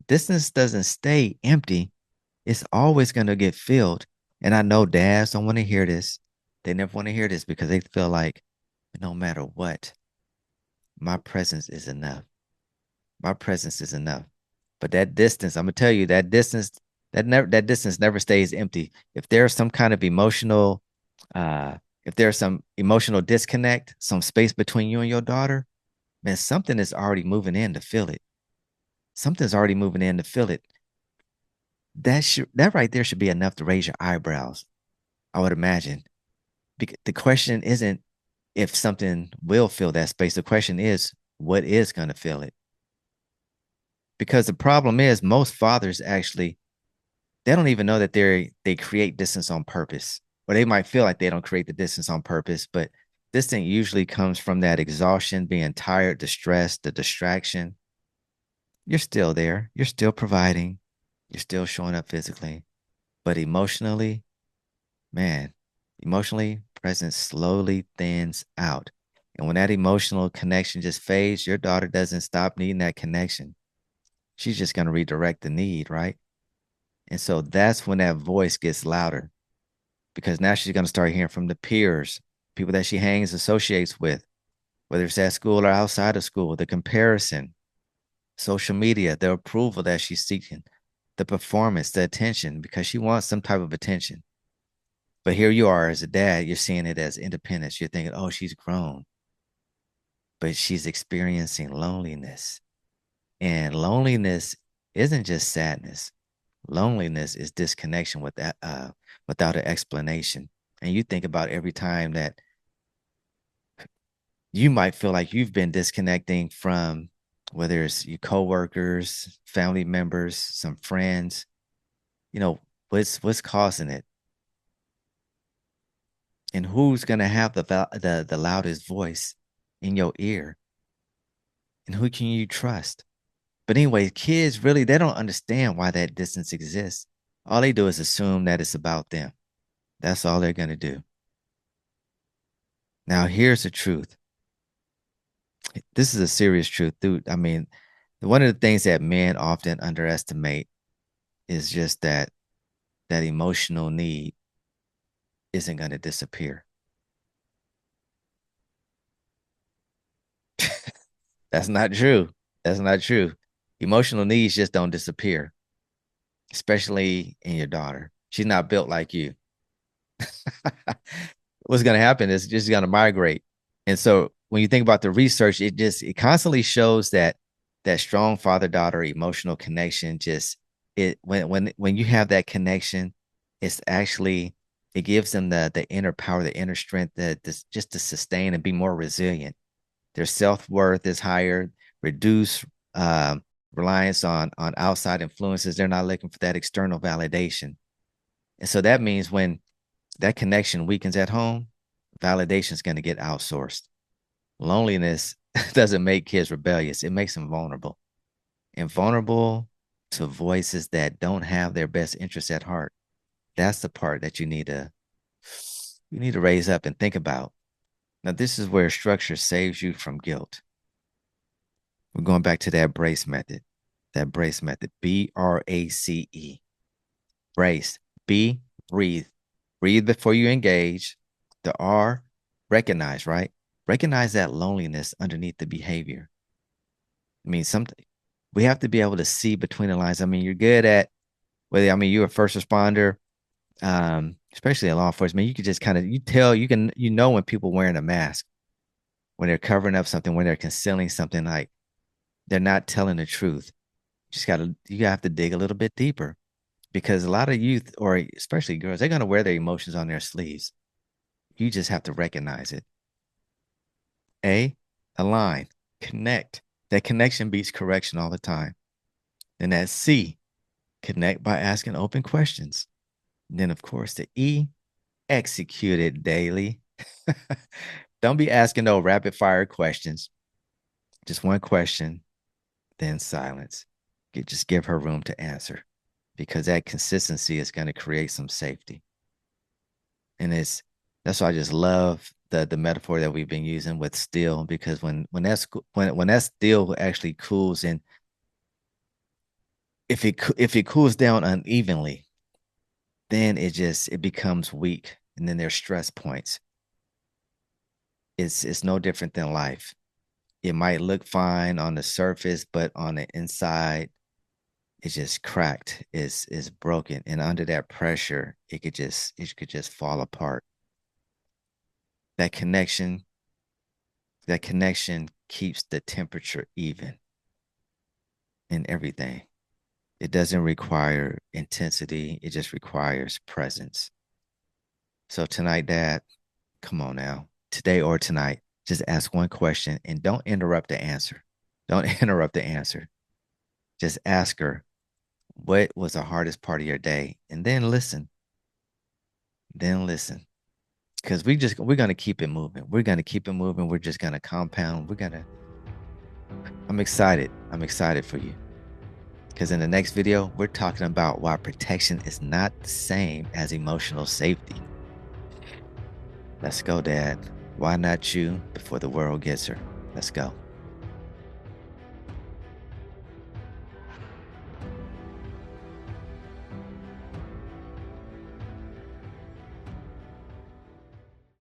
Distance doesn't stay empty. It's always going to get filled. And I know dads don't want to hear this. They never want to hear this because they feel like no matter what, my presence is enough. My presence is enough. But that distance, I'm gonna tell you, that distance never stays empty. If there's some kind of uh, if there's some emotional disconnect, some space between you and your daughter, man, something is already moving in to fill it. Something's already moving in to fill it. That right there should be enough to raise your eyebrows, I would imagine. The question isn't if something will fill that space. The question is what is going to fill it. Because the problem is most fathers actually they don't even know that they create distance on purpose. Or they might feel like they don't create the distance on purpose, but distance usually comes from that exhaustion, being tired, the stress, the distraction. You're still there. You're still providing. You're still showing up physically. But emotionally, man, emotionally, presence slowly thins out. And when that emotional connection just fades, your daughter doesn't stop needing that connection. She's just going to redirect the need, right? And so that's when that voice gets louder because now she's going to start hearing from the peers, people that she hangs, associates with, whether it's at school or outside of school, the comparison, social media, the approval that she's seeking, the performance, the attention, because she wants some type of attention. But here you are as a dad, you're seeing it as independence. You're thinking, oh, she's grown, but she's experiencing loneliness. And loneliness isn't just sadness. Loneliness is disconnection with that, without an explanation. And you think about every time that you might feel like you've been disconnecting from whether it's your coworkers, family members, some friends, you know, what's causing it and who's going to have the loudest voice in your ear and who can you trust? But anyway, kids really they don't understand why that distance exists. All they do is assume that it's about them. That's all they're going to do. Now, here's the truth. This is a serious truth, dude. I mean, one of the things that men often underestimate is just that emotional need isn't going to disappear. That's not true. That's not true. Emotional needs just don't disappear, especially in your daughter. She's not built like you. What's going to happen is just going to migrate. And so when you think about the research, it constantly shows that strong father daughter emotional connection just it when you have that connection, it's actually it gives them the inner power, the inner strength that just to sustain and be more resilient. Their self-worth is higher, reduce reliance on outside influences. They're not looking for that external validation. And so that means when that connection weakens at home, validation is going to get outsourced. Loneliness doesn't make kids rebellious, it makes them vulnerable and vulnerable to voices that don't have their best interests at heart. That's the part that you need to raise up and think about. Now, this is where structure saves you from guilt. We're going back to that brace method. That brace method. BRACE. Brace. B, breathe. Breathe before you engage. The R, recognize, right? Recognize that loneliness underneath the behavior. I mean, we have to be able to see between the lines. I mean, you're good at whether I mean you're a first responder, especially in law enforcement. You can just kind of you tell you know when people wearing a mask, when they're covering up something, when they're concealing something, like they're not telling the truth. You have to dig a little bit deeper because a lot of youth or especially girls, they're gonna wear their emotions on their sleeves. You just have to recognize it. A, align, connect. That connection beats correction all the time. And that C, connect by asking open questions. And then, of course, the E, execute it daily. Don't be asking no rapid fire questions. Just one question, then silence. Just give her room to answer because that consistency is going to create some safety. And that's why I just love the metaphor that we've been using with steel because when that steel actually cools and if it cools down unevenly, then it becomes weak, and then there's stress points. It's no different than life. It might look fine on the surface, but on the inside, it's just cracked. It's broken, and under that pressure, it could just fall apart. That connection, that connection keeps the temperature even in everything. It doesn't require intensity. It just requires presence. So tonight, Dad, come on now. Today or tonight, just ask one question and don't interrupt the answer. Don't interrupt the answer. Just ask her, what was the hardest part of your day? And then listen. Then listen. Because we're gonna keep it moving. We're gonna keep it moving. We're just gonna compound. I'm excited. I'm excited for you. Because in the next video, we're talking about why protection is not the same as emotional safety. Let's go, Dad. Why not you before the world gets her? Let's go.